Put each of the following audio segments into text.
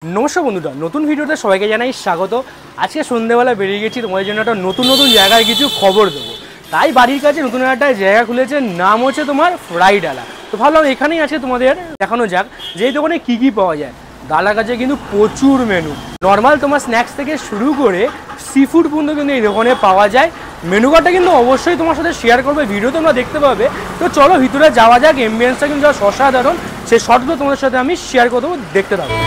नमस्कार बंधुरा नतून भिडियोते सबाइके जानाई स्वागत। आज के सन्ध्येबेला बेरिये गेছি তোমাদের জন্য একটা নতুন নতুন জায়গায় কিছু খবর দেবো। তাই বাড়ির কাছে নতুন একটা জায়গা খুলেছে, নাম হচ্ছে তোমার ফ্রাই ডালা। তো ভাবলাম এখানেই আছে তোমাদের দেখানো যাক যে এই দোকানে কী কী পাওয়া যায়। ডালা কাছে কিন্তু প্রচুর মেনু, নর্মাল তোমার স্ন্যাক্স থেকে শুরু করে সি ফুড পর্যন্ত কিন্তু এই দোকানে পাওয়া যায়। মেনু কার্ডটা কিন্তু অবশ্যই তোমার সাথে শেয়ার করবে, ভিডিও তোমরা দেখতে পাবে। তো চলো ভিতরে যাওয়া যাক। এমবিয়েন্সটা কিন্তু অসাধারণ, সেই শর্টগুলো তোমাদের সাথে আমি শেয়ার করে দেবো, দেখতে থাকো।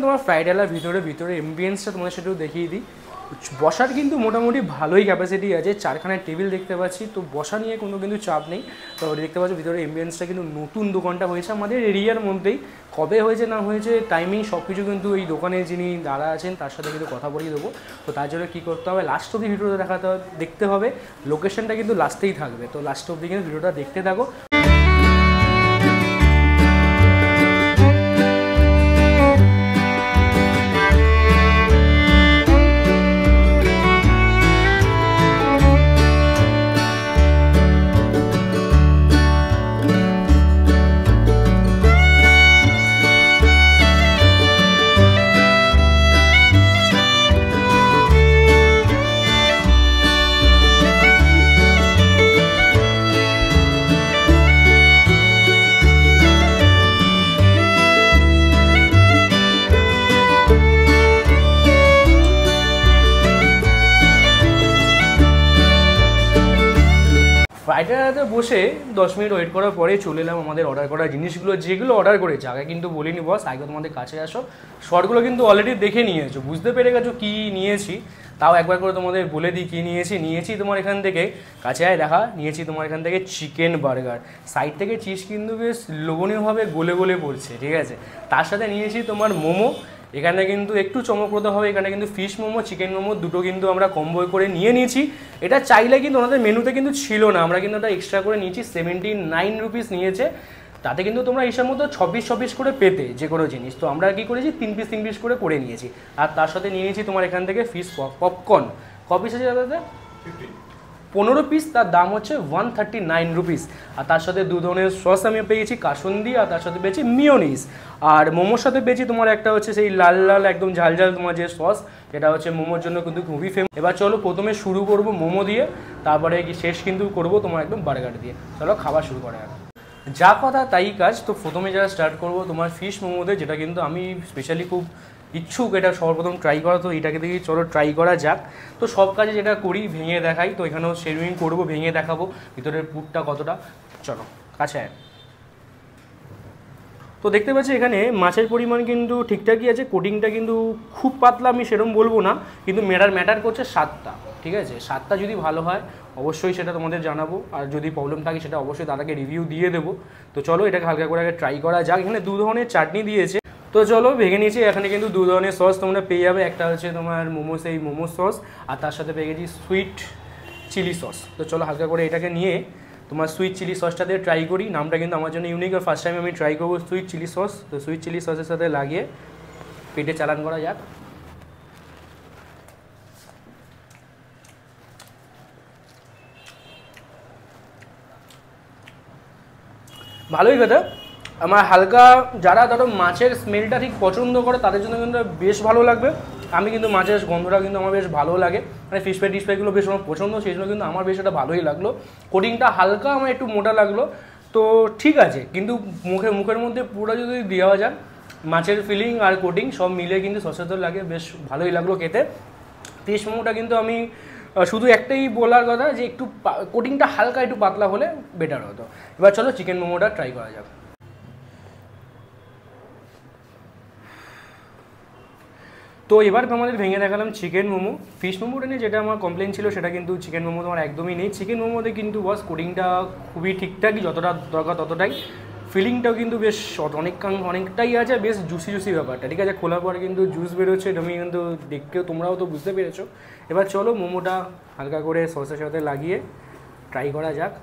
তোমার ফ্রাই ডালার ভিতরে এমবিয়েন্সটা তোমাদের সাথেও দেখিয়ে দিই। বসার কিন্তু মোটামুটি ভালোই ক্যাপাসিটি আছে, চারখানায় টেবিল দেখতে পাচ্ছি, তো বসা নিয়ে কোনো কিন্তু চাপ নেই। তো দেখতে পাচ্ছি ভিতরে এমবিয়েন্সটা কিন্তু নতুন দোকানটা হয়েছে আমাদের এরিয়ার মধ্যেই। কবে হয়েছে না হয়েছে টাইমিং সব কিছু কিন্তু এই দোকানে যিনি দাঁড়া আছেন তার সাথে কিন্তু কথা বলিয়ে দেবো। তো তার জন্য কী করতে হবে, লাস্ট অব্দি ভিডিওটা দেখতে হবে। লোকেশনটা কিন্তু লাস্টেই থাকবে, তো লাস্ট অব্দি কিন্তু ভিডিওটা দেখতে থাকো। ফ্রাইড রাইসে বসে 10 মিনিট ওয়েট করার পরে চলে এলাম আমাদের অর্ডার করা জিনিসগুলো, যেগুলো অর্ডার করেছি। আগে কিন্তু বলিনি বস, আগে তোমাদের কাছে আসো, শর্টগুলো কিন্তু অলরেডি দেখে নিয়েছো, বুঝতে পেরে গেছো কী নিয়েছি। তাও একবার করে তোমাদের বলে দিই কী নিয়েছি তোমার এখান থেকে কাছে দেখা নিয়েছি তোমার এখান থেকে চিকেন বার্গার। সাইড থেকে চিজ কিন্তু বেশ লোভনীয়ভাবে গলে গলে পড়ছে, ঠিক আছে। তার সাথে নিয়েছি তোমার মোমো। এখানে কিন্তু একটু চমকপ্রদ হবে, এখানে কিন্তু ফিশ মোমো চিকেন মোমো দুটো কিন্তু আমরা কম্বো করে নিয়ে নিয়েছি। এটা চাইলে কিন্তু ওনাদের মেনুতে কিন্তু ছিল না, আমরা কিন্তু এটা এক্সট্রা করে নিয়েছি। 79 রুপিস নিয়েছে, তাতে কিন্তু তোমরা হিসাব মতো 26 করে পেতে যে কোনো জিনিস। তো আমরা কী করেছি 3 পিস করে নিয়েছি। আর তার সাথে নিয়ে নিয়েছি তোমার এখান থেকে ফিশ পপকর্ন। ক পিস আছে দাদা? 15 পিস, তার দাম হচ্ছে 139 রুপিস। আর তার সাথে দু ধরনের সস আমি পেয়েছি, কাসুন্দি, আর তার সাথে পেয়েছি মিওনিজ। আর মোমোর সাথে পেয়েছি তোমার একটা হচ্ছে সেই লাল লাল একদম ঝাল ঝাল তোমার যে সস, যেটা হচ্ছে মোমোর জন্য কিন্তু খুবই ফেমাস। এবার চলো প্রথমে শুরু করব মোমো দিয়ে, তারপরে শেষ কিন্তু করব তোমার একদম বার্গার দিয়ে। চলো খাবার শুরু করা যাক। যা কথা তাই কাজ। তো প্রথমে যারা স্টার্ট করব তোমার ফিশ মোমোতে, যেটা কিন্তু আমি স্পেশালি খুব ইচ্ছুক এটা সর্বপ্রথম ট্রাই করা। তো এটাকে দেখি চলো ট্রাই করা যাক। তো সব কাজে যেটা করি ভেঙে দেখাই, তো এখানেও শেয়ারিং করবো, ভেঙে দেখাবো ভিতরের পুরটা কতটা। চলো কাছে। তো দেখতে পাচ্ছি এখানে মাছের পরিমাণ কিন্তু ঠিকঠাকই আছে, কোটিংটা কিন্তু খুব পাতলা আমি সেরকম বলবো না, কিন্তু ম্যাটার করছে স্বাদটা, ঠিক আছে। স্বাদটা যদি ভালো হয় অবশ্যই সেটা তোমাদের জানাবো, আর যদি প্রবলেম থাকে সেটা অবশ্যই তাদেরকে রিভিউ দিয়ে দেবো। তো চলো এটাকে হালকা করে আগে ট্রাই করা যাক। এখানে দু ধরনের চাটনি দিয়েছে, তো চলো ভেঙে নিয়েছি। এখানে কিন্তু দু ধরনের সস তোমরা পেয়ে যাবে, একটা হচ্ছে তোমার মোমোস এই মোমো সস, আর তার সাথে পেয়ে গেছি সুইট চিলি সস। তো চলো হালকা করে এটাকে নিয়ে তোমার সুইট চিলি সসটা দিয়ে ট্রাই করি। নামটা কিন্তু আমার জন্য ইউনিক, আর ফার্স্ট টাইম আমি ট্রাই করবো সুইট চিলি সস। তো সুইট চিলি সসের সাথে লাগিয়ে পেটে চালান করা যাক। ভালোই কথা। আমার হালকা যারা ধরো মাছের স্মেলটা ঠিক পছন্দ করে তাদের জন্য কিন্তু বেশ ভালো লাগবে। আমি কিন্তু মাছের গন্ধটা কিন্তু আমার বেশ ভালো লাগে, মানে ফিশ ফ্রাইগুলো বেশ আমার পছন্দ, সেই জন্য কিন্তু আমার বেশ এটা ভালোই লাগলো। কোটিংটা হালকা আমার একটু মোটা লাগলো, তো ঠিক আছে। কিন্তু মুখের মধ্যে পুরো যদি দেওয়া যায় মাছের ফিলিং আর কোটিং সব মিলে কিন্তু সচেতন লাগে, বেশ ভালোই লাগলো খেতে। ফিশ মোমোটা কিন্তু আমি শুধু একটাই বলার কথা যে একটু কোটিংটা হালকা একটু পাতলা হলে বেটার হতো। এবার চলো চিকেন মোমোটা ট্রাই করা যাক। তো এবার আমাদের ভেঙে দেখালাম চিকেন মোমো। ফিশ মোমোটা নিয়ে যেটা আমার কমপ্লেন ছিল সেটা কিন্তু চিকেন মোমো তোমার একদমই নেই। চিকেন মোমোতে কিন্তু বস কোটিংটা খুবই ঠিকঠাকই, যতটা দরকার ততটাই। ফিলিংটাও কিন্তু বেশ অনেকটাই আছে, বেশ জুসি ব্যাপারটা, ঠিক আছে। খোলার পরে কিন্তু জুস বেরোচ্ছে, তুমি কিন্তু দেখতেও তোমরাও তো বুঝতে পেরেছো। এবার চলো মোমোটা হালকা করে সসের সাথে লাগিয়ে ট্রাই করা যাক।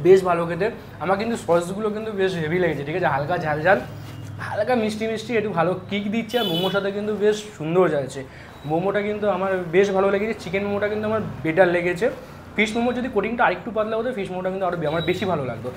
বেশ ভালো খেতে। আমার কিন্তু সসগুলো কিন্তু বেশ হেভি লেগেছে, ঠিক আছে, হালকা ঝাল ঝাল, হালকা মিষ্টি মিষ্টি, একটু ভালো কিক দিচ্ছে, আর মোমোর সাথে কিন্তু বেশ সুন্দর যাচ্ছে। মোমোটা কিন্তু আমার বেশ ভালো লেগেছে, চিকেন মোমোটা কিন্তু আমার বেটার লেগেছে। ফিশ মোমো যদি কোটিংটা আরেকটু পাতলা হতো, ফিশ মোমোটা কিন্তু আরও আমার বেশি ভালো লাগতো।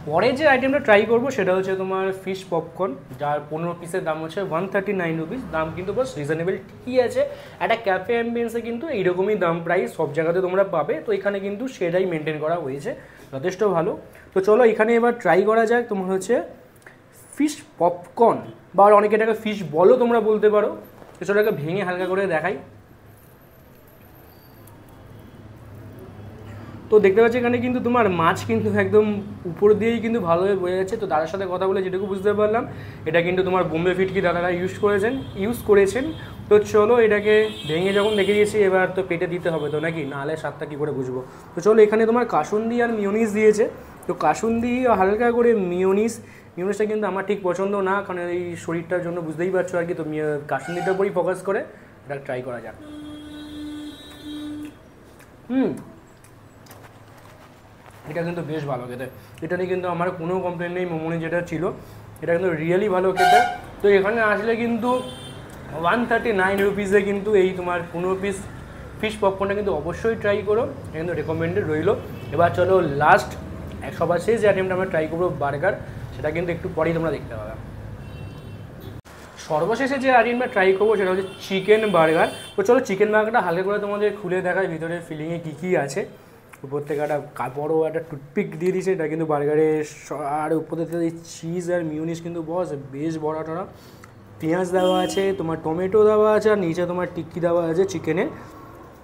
পরে যে আইটেমটা ট্রাই করবো সেটা হচ্ছে তোমার ফিশ পপকর্ন, যার 15 পিসের দাম হচ্ছে 139 রুপিস। দাম কিন্তু বাস রিজনেবল ঠিকই আছে, একটা ক্যাফে অ্যাম্বিয়েন্সে কিন্তু এইরকমই দাম প্রায় সব জায়গাতে তোমরা পাবে, তো এখানে কিন্তু সেটাই মেনটেন করা হয়েছে, যথেষ্ট ভালো। তো চলো এখানে এবার ট্রাই করা যাক তোমার হচ্ছে ফিশ পপকর্ন, বা অনেকে এটাকে ফিশ বলো তোমরা বলতে পারো। তো চলো এটাকে ভেঙে হালকা করে দেখাই। তো দেখতে পাচ্ছি এখানে কিন্তু তোমার মাছ কিন্তু একদম উপর দিয়েই কিন্তু ভালোভাবে বোঝা যাচ্ছে। তো দাদার সাথে কথা বলে যেটুকু বুঝতে পারলাম, এটা কিন্তু তোমার বোম্বে ফিটকি দাদারা ইউজ করেছেন। তো চলো এটাকে ভেঙে যখন দেখে দিয়েছি, এবার তো পেটে দিতে হবে তো নাকি, নাহলে স্বাদটা কী করে বুঝবো। তো চলো এখানে তোমার কাসুন্দি আর মিওনিস দিয়েছে। তো কাসুন্দি হালকা করে মিওনিসটা কিন্তু আমার ঠিক পছন্দ না, কারণ এই শরীরটার জন্য বুঝতেই পারছো আর কি। তো কাসুন্দিটার উপরই ফোকাস করে এটা ট্রাই করা যাক। এটা কিন্তু বেশ ভালো খেতে, এটা নিয়ে কিন্তু আমার কোনো কমপ্লেন নেই। মোমোনি যেটা ছিল এটা কিন্তু রিয়েলি ভালো খেতে। তো এখানে আসলে কিন্তু 139 রুপিসে কিন্তু এই তোমার 15 পিস ফিশ পপকর্নটা কিন্তু অবশ্যই ট্রাই করো, এটা কিন্তু রেকমেন্ডেড রইলো। এবার চলো লাস্ট সবার শেষ যে আইটেমটা আমরা ট্রাই করবো বার্গার, সেটা কিন্তু একটু পরেই তোমরা দেখতে পাবে। সর্বশেষে যে আইটেমটা ট্রাই করবো সেটা হচ্ছে চিকেন বার্গার। তো চলো চিকেন বার্গারটা হালকা করে তোমাদের খুলে দেখায় ভিতরে ফিলিংয়ে কী কী আছে। উপর থেকে একটা বড় একটা টুথপিক দিয়ে দিয়েছে, এটা কিন্তু বার্গারের, আর উপর থেকে চিজ আর মিউনিস কিন্তু বস বেশ বড় টড়া, পেঁয়াজ দেওয়া আছে, তোমার টমেটো দেওয়া আছে, আর নিচে তোমার টিক্কি দেওয়া আছে চিকেনের।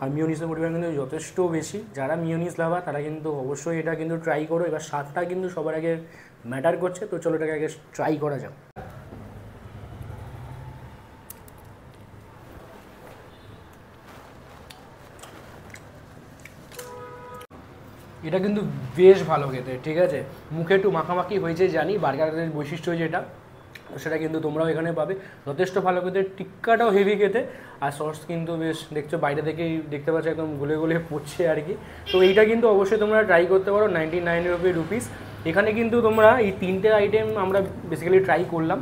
আর মিউনিসের পরিমাণ কিন্তু যথেষ্ট বেশি, যারা মিউনিস লাভার তারা কিন্তু অবশ্যই এটা কিন্তু ট্রাই করো। এবার স্বাদটা কিন্তু সবার আগে ম্যাটার করছে, তো চলো এটাকে আগে ট্রাই করা যাক। এটা কিন্তু বেশ ভালো খেতে, ঠিক আছে, মুখে একটু মাখামাখি হয়েছে জানি, বার্গারের বৈশিষ্ট্য যেটা সেটা কিন্তু তোমরাও এখানে পাবে, যথেষ্ট ভালো খেতে। টিক্কাটাও হেভি খেতে, আর সস কিন্তু বেশ দেখছো বাইরে থেকেই দেখতে পাচ্ছ একদম গুলে গুলে পড়ছে আর কি। তো এইটা কিন্তু অবশ্যই তোমরা ট্রাই করতে পারো, 99 রুপিস। এখানে কিন্তু তোমরা এই 3টে আইটেম আমরা বেসিক্যালি ট্রাই করলাম।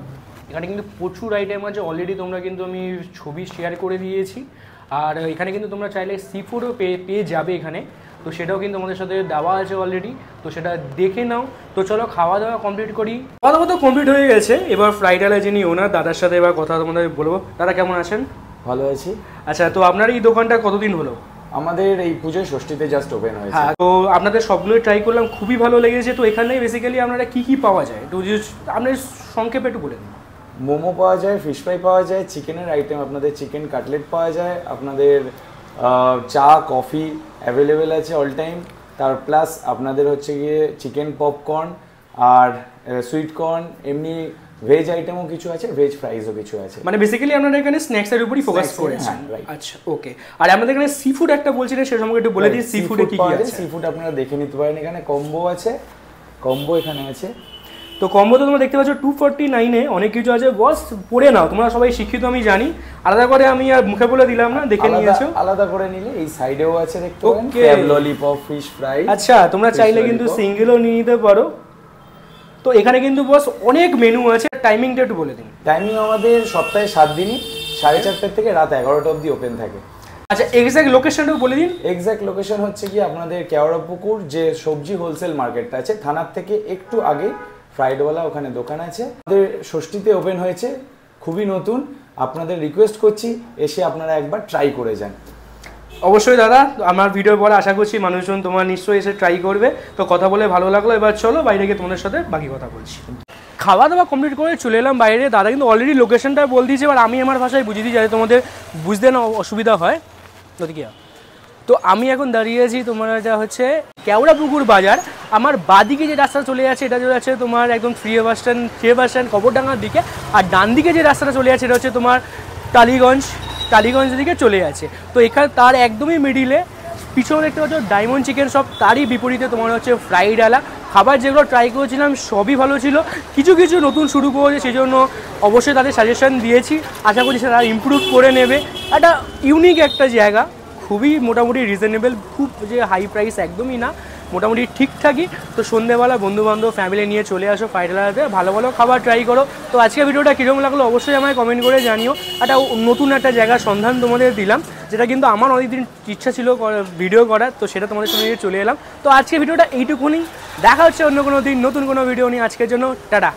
এখানে কিন্তু প্রচুর আইটেম আছে, অলরেডি তোমরা কিন্তু আমি ছবি শেয়ার করে দিয়েছি। আর এখানে কিন্তু তোমরা চাইলে সি ফুডও পেয়ে যাবে এখানে, তো সেটাও কিন্তু আমাদের সাথে দেওয়া আছে অলরেডি, তো সেটা দেখে নাও। তো চলো খাওয়া দাওয়া কমপ্লিট করি। খাওয়া দাওয়া তো কমপ্লিট হয়ে গেছে, এবার ফ্রাইড রাইস যিনি ওনার দাদার সাথে এবার কথা তোমাদের বলবো। দাদা কেমন আছেন? ভালো আছি। আচ্ছা, তো আপনার এই দোকানটা কতদিন হলো? আমাদের এই পুজোয় ষষ্ঠীতে জাস্ট ওপেন হয়েছে। হ্যাঁ, তো আপনাদের সবগুলোই ট্রাই করলাম, খুবই ভালো লেগেছে। তো এখানে বেসিক্যালি আপনারা কি কি পাওয়া যায় একটু আপনার সংক্ষেপে একটু বলে দিন। মোমো পাওয়া যায়, ফিশ ফ্রাই পাওয়া যায়, চিকেনের আইটেম আপনাদের চিকেন কাটলেট পাওয়া যায়, আপনাদের চা কফি অ্যাভেলেবেল আছে অল টাইম, তার প্লাস আপনাদের হচ্ছে গিয়ে চিকেন পপকর্ন আর সুইট কর্ন, এমনি ভেজ আইটেমও কিছু আছে, ভেজ ফ্রাইজও কিছু আছে। মানে বেসিক্যালি আপনারা এখানে স্ন্যাক্সের উপরই ফোকাস করেছেন। আচ্ছা, ওকে। আর আমাদের এখানে সি ফুড একটা বলছিলেন, সে সম্পর্কে একটু বলে দিই। সি ফুডে কি কি আছে? সি ফুড আপনারা দেখে নিতে পারেন, এখানে কম্বো আছে, কম্বো এখানে আছে। তো কম্বো তো তোমরা দেখতে পাচ্ছ 249-এ অনেক কিছু আছে, বস পড়ে নাও, তোমরা সবাই শিক্ষিত আমি জানি, আলাদা করে আমি আর মুখে বলে দিলাম না, দেখে নিয়েছো। আলাদা করে নিলে এই সাইডেও আছে, দেখতে পাবেন ক্র্যাব ললিপপ, ফিশ ফ্রাই। আচ্ছা, তোমরা চাইলে কিন্তু সিঙ্গেলও নিয়ে নিতে পারো। তো এখানে কিন্তু বস অনেক মেনু আছে, টাইমিংটা একটু বলে দিন। টাইমিং আমাদের সপ্তাহে 7 দিনই 4:30 থেকে রাত 11টা অবধি ওপেন থাকে। আচ্ছা, এক্স্যাক্ট লোকেশনটাও বলে দিন। এক্স্যাক্ট লোকেশন হচ্ছে কি আপনাদের কেওড়াপুকুর যে সবজি হোলসেল মার্কেটটা আছে, থানার থেকে একটু আগে ফ্রাইডওয়ালা, ওখানে দোকান আছে। আমাদের ষষ্ঠীতে ওপেন হয়েছে, খুবই নতুন, আপনাদের রিকোয়েস্ট করছি এসে আপনারা একবার ট্রাই করে যান। অবশ্যই দাদা, আমার ভিডিও পরে আশা করছি মানুষজন তোমার নিশ্চয়ই এসে ট্রাই করবে। তো কথা বলে ভালো লাগলো, এবার চলো বাইরে গিয়ে তোমাদের সাথে বাকি কথা বলছি। খাওয়া দাওয়া কমপ্লিট করে চলে এলাম বাইরে, দাদা কিন্তু অলরেডি লোকেশনটা বলে দিয়েছে, এবার আমি আমার ভাষায় বুঝিয়ে দিই যাতে তোমাদের বুঝতে না অসুবিধা হয়। তো আমি এখন দাঁড়িয়ে আছি তোমার যা হচ্ছে কেওড়াপুকুর বাজার। আমার বাদিকে যে রাস্তা চলে যাচ্ছে এটা চলে যাচ্ছে তোমার একদম থ্রি বাস স্ট্যান্ড কবরডাঙ্গার দিকে, আর ডান দিকে যে রাস্তাটা চলে যাচ্ছে এটা হচ্ছে তোমার টালিগঞ্জ দিকে চলে যাচ্ছে। তো এখানে তার একদমই মিডিলে পিছনে দেখতে পাচ্ছ ডায়মন্ড চিকেন শপ, তারই বিপরীতে তোমার হচ্ছে ফ্রাইড আলা। খাবার যেগুলো ট্রাই করেছিলাম সবই ভালো ছিল, কিছু কিছু নতুন শুরু করেছে, সেই জন্য অবশ্যই তাদের সাজেশন দিয়েছি, আশা করি তারা ইমপ্রুভ করে নেবে। একটা ইউনিক একটা জায়গা, খুবই মোটামুটি রিজনেবল, খুব যে হাই প্রাইস একদমই না। মোটামুটি ঠিকঠাকই। তো সন্ধ্যেবেলা বন্ধুবান্ধব ফ্যামিলি নিয়ে চলে আসো ফাইটালাতে, ভালো ভালো খাবার ট্রাই করো। তো আজকে ভিডিওটা কীরকম লাগলো অবশ্যই আমায় কমেন্ট করে জানিও। একটা নতুন একটা জায়গার সন্ধান তোমাদের দিলাম, যেটা কিন্তু আমার অনেকদিন ইচ্ছা ছিল ভিডিও করার, তো সেটা তোমাদের সঙ্গে চলে এলাম। তো আজকে ভিডিওটা এইটুকুনি, দেখা হচ্ছে অন্য কোনো দিন নতুন কোনো ভিডিও নিয়ে। আজকের জন্য টাটা।